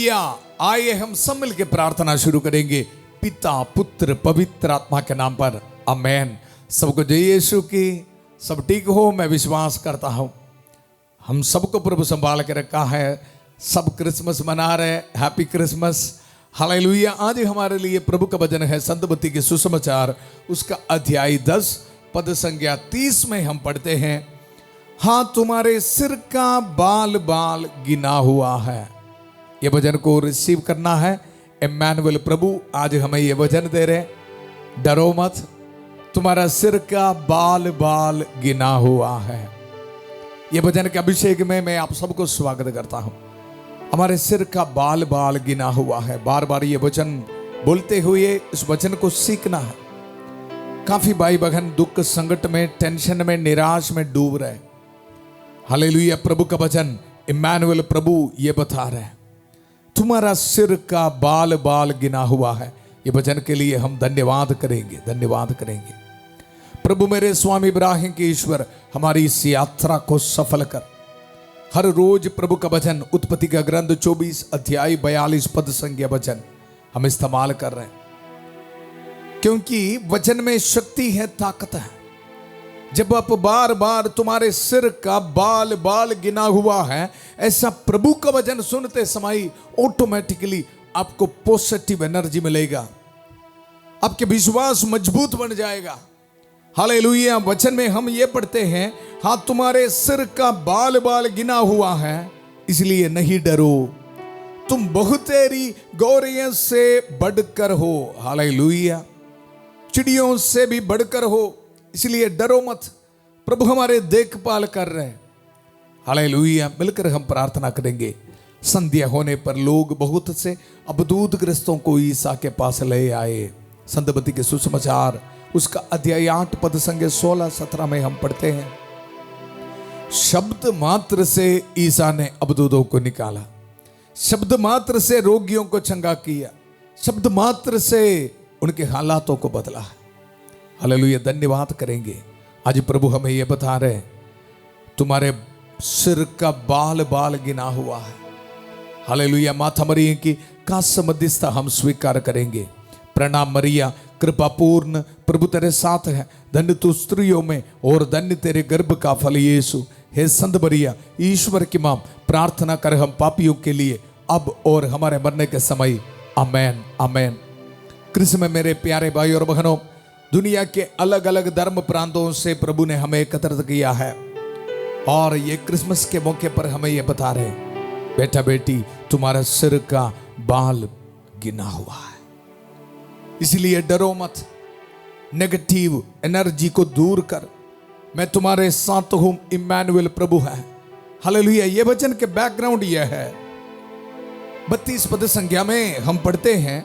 Hallelujah. आइए हम सब मिलकर प्रार्थना शुरू करेंगे पिता पुत्र पवित्र आत्मा के नाम पर, आमेन। सबको जय यीशु की। सब ठीक हो, मैं विश्वास करता हूं। हम सबको प्रभु संभाल के रखा है। सब क्रिसमस मना रहे, हैप्पी क्रिसमस, हालेलुया। आज हमारे लिए प्रभु का वचन है संत मत्ती के सुसमाचार, उसका अध्याय 10 पद संख्या 30 में हम पढ़ते हैं, हाँ तुम्हारे सिर का बाल बाल गिना हुआ है। ये वचन को रिसीव करना है। इम्मानुएल प्रभु आज हमें ये वचन दे रहे, डरो मत, तुम्हारा सिर का बाल बाल गिना हुआ है। ये वचन के अभिषेक में मैं आप सबको स्वागत करता हूं। हमारे सिर का बाल बाल गिना हुआ है। बार बार ये वचन बोलते हुए इस वचन को सीखना है। काफी भाई बहन दुख संकट में, टेंशन में, निराश में डूब रहे। हालेलुया। प्रभु का वचन इम्मानुएल प्रभु ये बता रहे, तुम्हारा सिर का बाल बाल गिना हुआ है। ये वचन के लिए हम धन्यवाद करेंगे, धन्यवाद करेंगे। प्रभु मेरे स्वामी इब्राहिम के ईश्वर, हमारी इस यात्रा को सफल कर। हर रोज प्रभु का वचन उत्पत्ति का ग्रंथ 24 अध्याय 42 पद संख्या वचन हम इस्तेमाल कर रहे हैं, क्योंकि वचन में शक्ति है, ताकत है। जब आप बार बार तुम्हारे सिर का बाल बाल गिना हुआ है ऐसा प्रभु का वचन सुनते समय ऑटोमेटिकली आपको पॉजिटिव एनर्जी मिलेगा, आपके विश्वास मजबूत बन जाएगा। हालेलुया। वचन में हम ये पढ़ते हैं, हाँ तुम्हारे सिर का बाल बाल गिना हुआ है, इसलिए नहीं डरो, तुम बहुतेरी गौरियों से बढ़कर हो। हालेलुया। चिड़ियों से भी बढ़कर हो, इसलिए डरो मत। प्रभु हमारे देखभाल कर रहे हैं। हालेलुया। मिलकर हम प्रार्थना करेंगे। संध्या होने पर लोग बहुत से अबदूत ग्रस्तों को ईसा के पास ले आए। संत मत्ती के सुसमाचार उसका अध्याय 8 पद संख्या 16-17 में हम पढ़ते हैं, शब्द मात्र से ईसा ने अबदूतों को निकाला, शब्द मात्र से रोगियों को चंगा किया, शब्द मात्र से उनके हालातों को बदला है। हालेलुया। धन्यवाद करेंगे। आज प्रभु हमें यह बता रहे, तुम्हारे सिर का बाल बाल गिना हुआ है। हालेलुया। माता मरियम की कास मध्यस्थता हम स्वीकार करेंगे। प्रणाम मरिया, कृपा पूर्ण, प्रभु तेरे साथ है, धन्य तू स्त्रियों में और धन्य तेरे गर्भ का फल यीशु। हे संत मरिया, ईश्वर की मां, प्रार्थना कर हम पापियों के लिए अब और हमारे मरने के समय। आमेन, आमेन। कृष्ण में मेरे प्यारे भाई और बहनों, दुनिया के अलग अलग धर्म प्रांतों से प्रभु ने हमें एकत्रित किया है और ये क्रिसमस के मौके पर हमें ये बता रहे, बेटा बेटी तुम्हारा सिर का बाल गिना हुआ है, इसलिए डरो मत। नेगेटिव एनर्जी को दूर कर, मैं तुम्हारे साथ हूं, इम्मानुएल प्रभु है। हालेलुया। ये वचन के बैकग्राउंड यह है, 32 पद संख्या में हम पढ़ते हैं,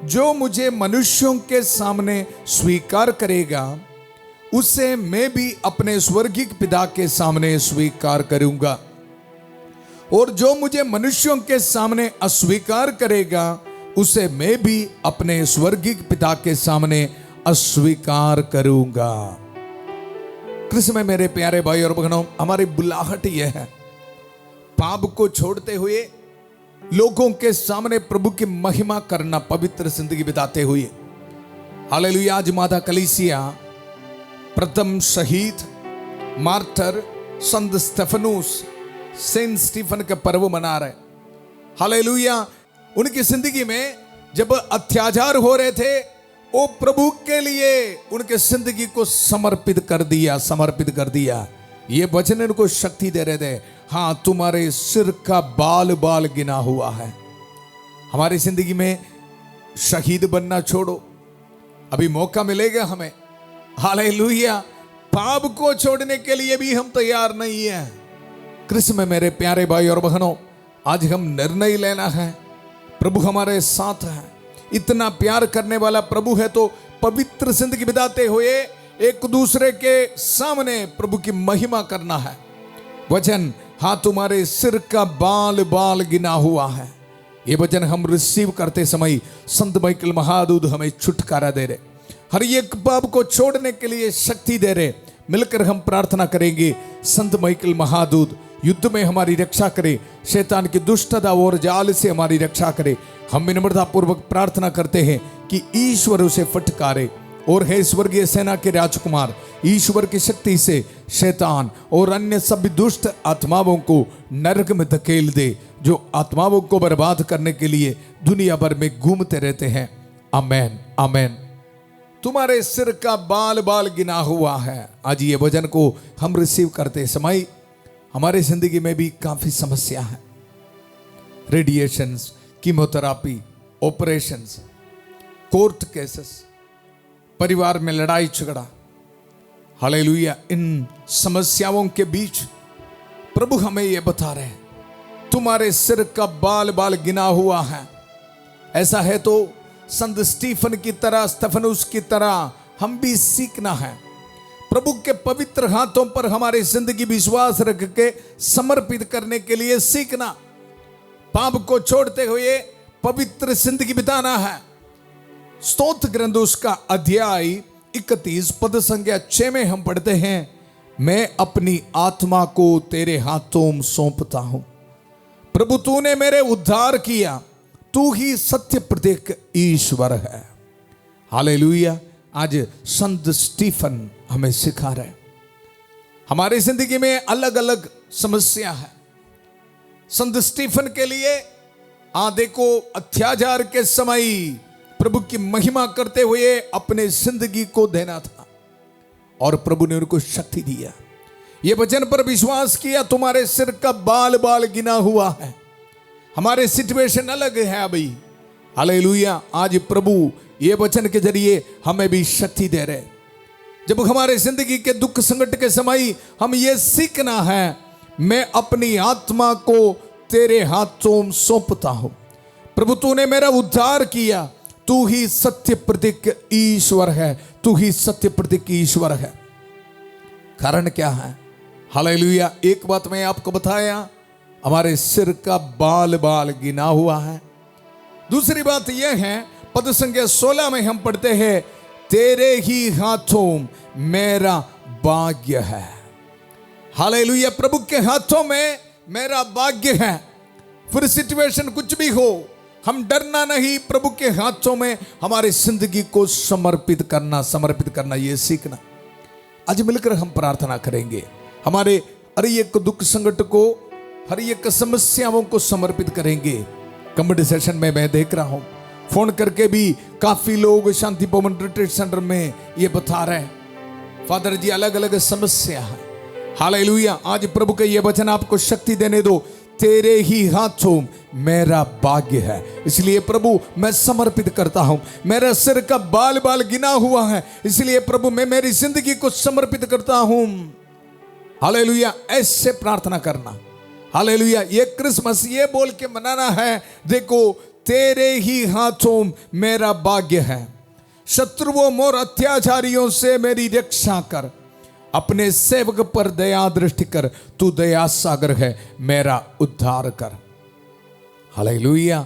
जो मुझे मनुष्यों के सामने स्वीकार करेगा उसे मैं भी अपने स्वर्गीय पिता के सामने स्वीकार करूंगा, और जो मुझे मनुष्यों के सामने अस्वीकार करेगा उसे मैं भी अपने स्वर्गीय पिता के सामने अस्वीकार करूंगा। कृष्ण में मेरे प्यारे भाई और बहनों, हमारी बुलाहट यह है, पाप को छोड़ते हुए लोगों के सामने प्रभु की महिमा करना, पवित्र जिंदगी बिताते हुए। हालेलुया। आज माता कलीसिया प्रथम शहीद मार्टर संत स्टेफनुस, सेंट स्टीफन का पर्व मना रहे। हालेलुया। उनकी जिंदगी में जब अत्याचार हो रहे थे, वो प्रभु के लिए उनके जिंदगी को समर्पित कर दिया, समर्पित कर दिया। ये वचन उनको शक्ति दे रहे थे, हाँ तुम्हारे सिर का बाल बाल गिना हुआ है। हमारी जिंदगी में शहीद बनना छोड़ो, अभी मौका मिलेगा हमें। हालेलुया। पाप को छोड़ने के लिए भी हम तैयार नहीं है। कृष्ण में मेरे प्यारे भाई और बहनों, आज हम निर्णय लेना है, प्रभु हमारे साथ है। इतना प्यार करने वाला प्रभु है तो पवित्र जिंदगी बिताते हुए एक दूसरे के सामने प्रभु की महिमा करना है। वचन, हाँ तुम्हारे सिर का बाल बाल गिना हुआ है, ये वचन हम रिसीव करते समय संत माइकल महादूत हमें छुटकारा दे रहे, हर एक पाप को छोड़ने के लिए शक्ति दे रहे। मिलकर हम प्रार्थना करेंगे, संत माइकल महादूत युद्ध में हमारी रक्षा करे, शैतान की दुष्टता और जाल से हमारी रक्षा करे। हम विनम्रता पूर्वक प्रार्थना करते हैं कि ईश्वर उसे फटकारे और हे स्वर्गीय सेना के राजकुमार, ईश्वर की शक्ति से शैतान और अन्य सभी दुष्ट आत्माओं को नरक में धकेल दे, जो आत्माओं को बर्बाद करने के लिए दुनिया भर में घूमते रहते हैं। आमेन आमेन। तुम्हारे सिर का बाल बाल गिना हुआ है। आज ये वचन को हम रिसीव करते समय हमारे जिंदगी में भी काफी समस्या है। Radiations, chemotherapy, operations, court cases, परिवार में लड़ाई झगड़ा, हालेलुया। इन समस्याओं के बीच प्रभु हमें यह बता रहे हैं, तुम्हारे सिर का बाल बाल गिना हुआ है। ऐसा है तो संत स्टीफन की तरह, स्तेफनुस की तरह हम भी सीखना है। प्रभु के पवित्र हाथों पर हमारी जिंदगी विश्वास रख के समर्पित करने के लिए सीखना, पाप को छोड़ते हुए पवित्र जिंदगी बिताना है। स्तोत्र ग्रंथ उसका अध्याय 31 पद संख्या 6 में हम पढ़ते हैं, मैं अपनी आत्मा को तेरे हाथों में सौंपता हूं। प्रभु तूने मेरे उद्धार किया, तू ही सत्य प्रतीक ईश्वर है। हालेलुया। आज संत स्टीफन हमें सिखा रहे, हमारी जिंदगी में अलग अलग समस्या है। संत स्टीफन के लिए देखो, अत्याचार के समय प्रभु की महिमा करते हुए अपने जिंदगी को देना था और प्रभु ने उनको शक्ति दिया। ये वचन पर विश्वास किया, तुम्हारे सिर का बाल बाल गिना हुआ है। हमारे सिचुएशन अलग है अभी। हालेलुया। आज प्रभु ये वचन के जरिए हमें भी शक्ति दे रहे। जब हमारे जिंदगी के दुख संकट के समय हम ये सीखना है, मैं अपनी आत्मा को तेरे हाथों में सौंपता हूं। प्रभु तूने मेरा उद्धार किया, तू ही सत्य प्रतीक ईश्वर है, तू ही सत्य प्रतीक ईश्वर है। कारण क्या है? हालेलुया। एक बात मैं आपको बताया, हमारे सिर का बाल बाल गिना हुआ है। दूसरी बात यह है, पद संख्या 16 में हम पढ़ते हैं, तेरे ही हाथों मेरा भाग्य है। हालेलुया। प्रभु के हाथों में मेरा भाग्य है। फिर सिचुएशन कुछ भी हो, हम डरना नहीं, प्रभु के हाथों में हमारी जिंदगी को समर्पित करना ये सीखना। आज मिलकर हम प्रार्थना करेंगे, हमारे हर एक दुख संकट को, हर एक समस्याओं को समर्पित करेंगे। कमेंट सेशन में मैं देख रहा हूं, फोन करके भी काफी लोग शांति पवन रिट्रीट सेंटर में ये बता रहे हैं, फादर जी अलग अलग समस्या है। हालेलुया। आज प्रभु के ये वचन आपको शक्ति देने दो, तेरे ही हाथों मेरा भाग्य है। इसलिए प्रभु मैं समर्पित करता हूं। मेरा सिर का बाल बाल गिना हुआ है, इसलिए प्रभु मैं मेरी जिंदगी को समर्पित करता हूं। हालेलुया। ऐसे प्रार्थना करना। हालेलुया। ये क्रिसमस ये बोल के मनाना है, देखो तेरे ही हाथों मेरा भाग्य है। शत्रुओं और अत्याचारियों से मेरी रक्षा कर, अपने सेवक पर दया दृष्टि कर, तू दया सागर है, मेरा उद्धार कर। हालेलुया।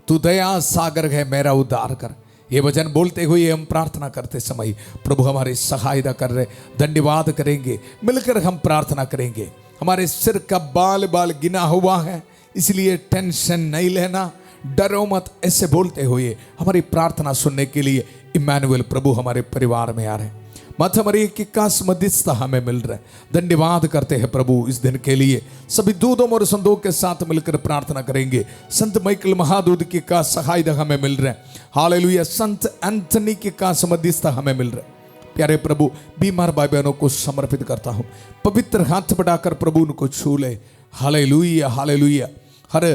तू दया सागर है, मेरा उद्धार कर। ये वचन बोलते हुए हम प्रार्थना करते समय प्रभु हमारी सहायता कर रहे। धन्यवाद करेंगे, मिलकर हम प्रार्थना करेंगे। हमारे सिर का बाल बाल गिना हुआ है, इसलिए टेंशन नहीं लेना, डरो मत। ऐसे बोलते हुए हमारी प्रार्थना सुनने के लिए इम्मानुएल प्रभु हमारे परिवार में आ रहे हैं। माता मरियम की कास मध्यस्थता हमें मिल रहा है। धन्यवाद करते हैं प्रभु इस दिन के लिए। सभी दूतों और संतों के साथ मिलकर प्रार्थना करेंगे। संत माइकल महादूत की का सहायता हमें मिल रहा है। हालेलुया। संत एंथनी की कास मध्यस्थता हमें मिल रहा है। प्यारे प्रभु, बीमार भाई बहनों को समर्पित करता हूं, पवित्र हाथ बढ़ाकर प्रभु उनको छू ले। Hallelujah hallelujah. हर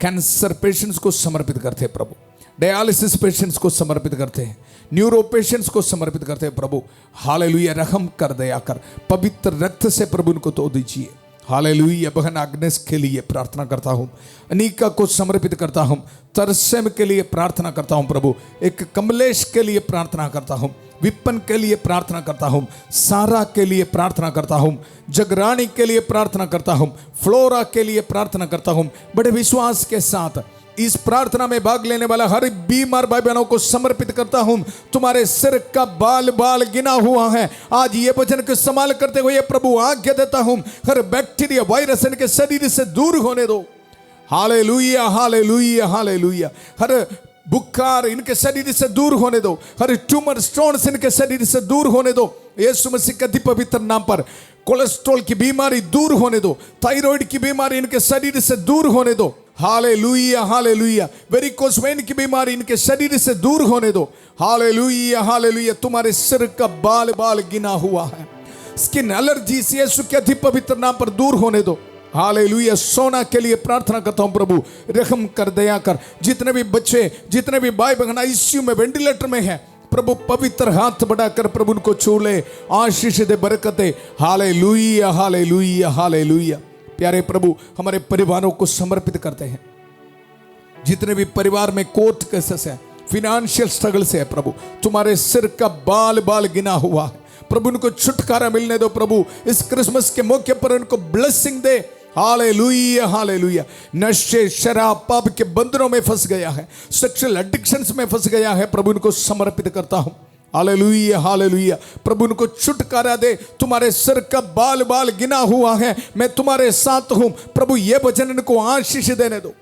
कैंसर पेशेंट्स को समर्पित करते हैं प्रभु, डायलिसिस पेशेंट्स को समर्पित करते हैं, न्यूरो पेशेंट्स को समर्पित करते हैं प्रभु। हालेलुया। रहम कर, दया कर, पवित्र रक्त से प्रभु उनको धो दीजिए। हालेलुया। बहन आग्नेस के लिए प्रार्थना करता हूँ, अनीका को समर्पित करता हूँ, तरसेम के लिए प्रार्थना करता हूँ प्रभु, एक कमलेश के लिए प्रार्थना करता हूँ, विपन के लिए प्रार्थना करता हूँ, सारा के लिए प्रार्थना करता हूँ, जगरानी के लिए प्रार्थना करता हूँ, फ्लोरा के लिए प्रार्थना करता हूँ। बड़े विश्वास के साथ इस प्रार्थना में भाग लेने वाला हर बीमार भाई बहनों को समर्पित करता हूं। तुम्हारे सिर का बाल बाल गिना हुआ है, आज ये वचन को इस्तेमाल करते हुए प्रभु आज्ञा देता हूं, हर बैक्टीरिया वायरस इनके शरीर से दूर होने दो। Hallelujah hallelujah hallelujah. हर बुखार इनके शरीर से दूर होने दो, हर ट्यूमर स्टोन्स इनके शरीर से दूर होने दो यीशु मसीह के अति पवित्र नाम पर। कोलेस्ट्रॉल की बीमारी दूर होने दो, थायराइड की बीमारी इनके शरीर से दूर होने दो। Hallelujah hallelujah. वेरिकोस वेन की बीमारी इनके शरीर से दूर होने दो। Hallelujah hallelujah. तुम्हारे सिर का बाल बाल गिना हुआ है, स्किन एलर्जी यीशु के अति पवित्र नाम पर दूर होने दो। हालेलुया। सोना के लिए प्रार्थना करता हूं, प्रभु रहम कर, दया कर। जितने भी बच्चे, जितने भी भाई बहन आईसीयू में, वेंटिलेटर में है, प्रभु पवित्र हाथ बढ़ाकर प्रभु उनको छू ले, आशीष दे, बरकत दे। Hallelujah hallelujah hallelujah. प्यारे प्रभु, हमारे परिवारों को समर्पित करते हैं। जितने भी परिवार में कोर्ट केसेस है, फिनेंशियल स्ट्रगल से है, प्रभु तुम्हारे सिर का बाल बाल गिना हुआ है, प्रभु उनको छुटकारा मिलने दो। प्रभु इस क्रिसमस के मौके पर उनको ब्लेसिंग दे। Hallelujah hallelujah. नशे, शराब, पाप के बंधनों में फंस गया है, सेक्सुअल एडिक्शंस में फंस गया है, प्रभु उनको समर्पित करता हूं। Hallelujah hallelujah. प्रभु उनको छुटकारा दे। तुम्हारे सिर का बाल बाल गिना हुआ है, मैं तुम्हारे साथ हूं। प्रभु ये वचन इनको आशीष देने दो।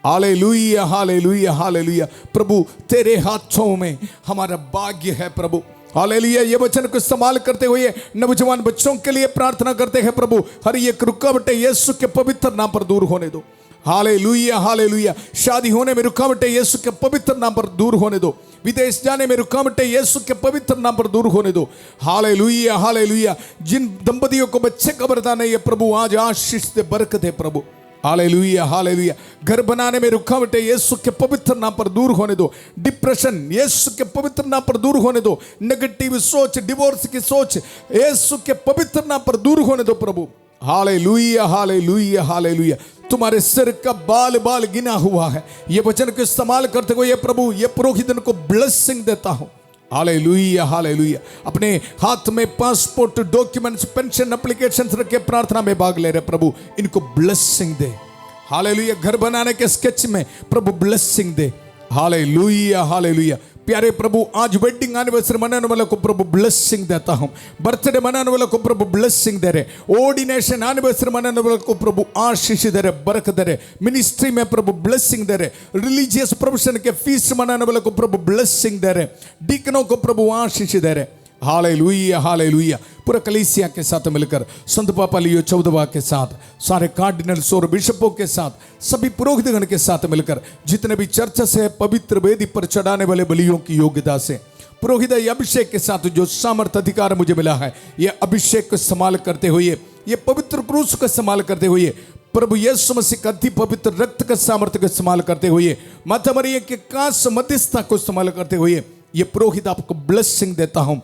Hallelujah hallelujah hallelujah. प्रभु तेरे हाथों में हमारा भाग्य है। प्रभु हालेलुया। ये वचन को इस्तेमाल करते हुए नौजवान बच्चों के लिए प्रार्थना करते हैं, प्रभु हर एक रुकावटें यीशु के पवित्र नाम पर दूर होने दो। Hallelujah hallelujah. शादी होने में रुकावटें यीशु के पवित्र नाम पर दूर होने दो। विदेश जाने में रुकावटें यीशु के पवित्र नाम पर दूर होने दो। Hallelujah hallelujah. जिन दंपतियों को बच्चे का वरदान नहीं है, प्रभु आज आशीष दे, बरकत है। प्रभु हालेलुया हालेलुया। घर बनाने में रुकावटें यीशु के पवित्र नाम पर दूर होने दो। डिप्रेशन यीशु के पवित्र नाम पर दूर होने दो। नेगेटिव सोच, डिवोर्स की सोच यीशु के पवित्र नाम पर दूर होने दो। प्रभु हालेलुया हालेलुया हालेलुया। तुम्हारे सिर का बाल बाल गिना हुआ है, ये वचन को इस्तेमाल करते हुए प्रभु ये पुरोहित को ब्लेसिंग देता हूं। Hallelujah hallelujah. अपने हाथ में पासपोर्ट, डॉक्यूमेंट्स, पेंशन एप्लीकेशन रख के प्रार्थना में भाग ले रहे, प्रभु इनको ब्लेसिंग दे। हालेलुया। घर बनाने के स्केच में प्रभु ब्लेसिंग दे। Hallelujah hallelujah. प्यारे प्रभु आज वेडिंग एनिवर्सरी मनाने वालों को प्रभु ब्लेसिंग देता हूं। बर्थडे मनाने वालों को प्रभु ब्लेसिंग दे रहे। ऑर्डिनेशन एनिवर्सरी मनाने वालों को प्रभु आशीष दे रहे, बरकत दे रहे। मिनिस्ट्री में प्रभु ब्लेसिंग दे रहे। रिलीजियस प्रोफेशन के फीस मनाने वालों को प्रभु ब्लेसिंग दे रहे। डीकनों को प्रभु आशीष दे रहे। Hallelujah hallelujah. पूरा कलीसिया के साथ मिलकर संत पापा लियो 14वां के साथ, सारे कार्डिनल्स और बिशपों के साथ, सभी पुरोहितगण के साथ मिलकर, जितने भी चर्च से पवित्र वेदी पर चढ़ाने वाले बलियों की योग्यता से, पुरोहित अभिषेक के साथ जो सामर्थ अधिकार मुझे मिला है, ये अभिषेक को इस्तेमाल करते हुए, ये पवित्र क्रूस को इस्तेमाल करते हुए, प्रभु यीशु मसीह का अति पवित्र रक्त का सामर्थ्य को इस्तेमाल करते हुए, माता मरियम के कांस्य मध्यस्थता को इस्तेमाल करते हुए, ये पुरोहित आपको ब्लेसिंग देता हूं।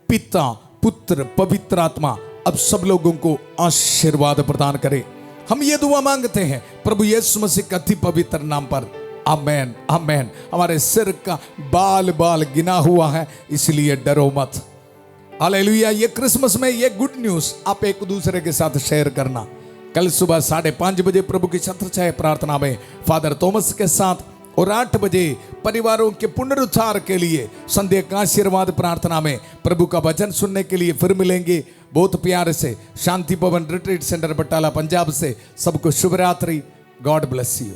पिता, पुत्र, पवित्र आत्मा अब सब लोगों को आशीर्वाद प्रदान करे। हम ये दुआ मांगते हैं प्रभु यीशु मसीह के अति पवित्र नाम पर। आमेन आमेन। हमारे सिर का बाल बाल गिना हुआ है, इसलिए डरो मत। हालेलुया। ये क्रिसमस में ये गुड न्यूज आप एक दूसरे के साथ शेयर करना। कल सुबह 5:30 बजे प्रभु की छत्रछाया प्रार्थना में फादर थॉमस के साथ, और 8 बजे परिवारों के पुनरुद्धार के लिए संध्या का आशीर्वाद प्रार्थना में प्रभु का वचन सुनने के लिए फिर मिलेंगे। बहुत प्यार से शांति भवन रिट्रीट सेंटर बटाला पंजाब से सबको शुभ रात्रि। God bless you.